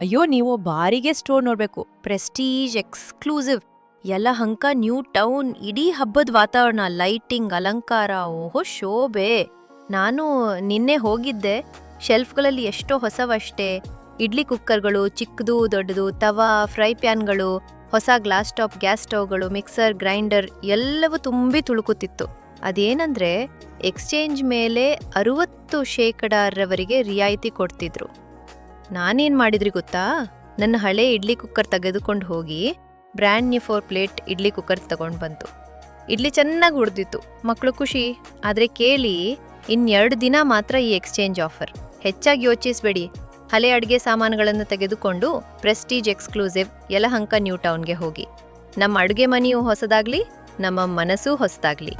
ಅಯ್ಯೋ ನೀವು ಬಾರಿಗೆ ಸ್ಟೋರ್ ನೋಡ್ಬೇಕು. Prestige exclusive Yelahanka new town. ಇಡೀ ಹಬ್ಬದ ವಾತಾವರಣ, ಲೈಟಿಂಗ್, ಅಲಂಕಾರ, ಓಹೋ ಶೋಭೆ. ನಾನು ನಿನ್ನೆ ಹೋಗಿದ್ದೆ. ಶೆಲ್ಫ್ಗಳಲ್ಲಿ ಎಷ್ಟೋ ಹೊಸವಷ್ಟೇ. ಇಡ್ಲಿ ಕುಕ್ಕರ್ಗಳು, ಚಿಕ್ಕದು ದೊಡ್ಡದು, ತವಾ, ಫ್ರೈ ಪ್ಯಾನ್ಗಳು, ಹೊಸ ಗ್ಲಾಸ್ ಟಾಪ್ ಗ್ಯಾಸ್ ಸ್ಟವ್ಗಳು, ಮಿಕ್ಸರ್, ಗ್ರೈಂಡರ್ ಎಲ್ಲವೂ ತುಂಬಿ ತುಳುಕುತ್ತಿತ್ತು. ಅದೇನಂದ್ರೆ ಎಕ್ಸ್ಚೇಂಜ್ ಮೇಲೆ 60% ರಿಯಾಯಿತಿ ಕೊಡ್ತಿದ್ರು. ನಾನೇನ್ ಮಾಡಿದ್ರಿ ಗೊತ್ತಾ? ನನ್ನ ಹಳೆ ಇಡ್ಲಿ ಕುಕ್ಕರ್ ತೆಗೆದುಕೊಂಡು ಹೋಗಿ brand new 4 plate idli cooker ತಗೊಂಡು ಬಂತು. ಇಡ್ಲಿ ಚೆನ್ನಾಗಿ ಉಡ್ದಿತ್ತು. ಮಕ್ಕಳು ಖುಷಿ. ಆದ್ರೆ ಕೇಳಿ, 2 ದಿನ ಮಾತ್ರ ಈ ಎಕ್ಸ್ಚೇಂಜ್ ಆಫರ್. ಹೆಚ್ಚಾಗಿ ಯೋಚಿಸ್ಬೇಡಿ. ಹಳೆ ಅಡುಗೆ ಸಾಮಾನುಗಳನ್ನು ತೆಗೆದುಕೊಂಡು ಪ್ರೆಸ್ಟೀಜ್ ಎಕ್ಸ್ಕ್ಲೂಸಿವ್ ಯಲಹಂಕ ನ್ಯೂ ಟೌನ್ಗೆ ಹೋಗಿ. ನಮ್ಮ ಅಡುಗೆ ಮನೆಯೂ ಹೊಸದಾಗ್ಲಿ, ನಮ್ಮ ಮನಸ್ಸೂ ಹೊಸದಾಗ್ಲಿ.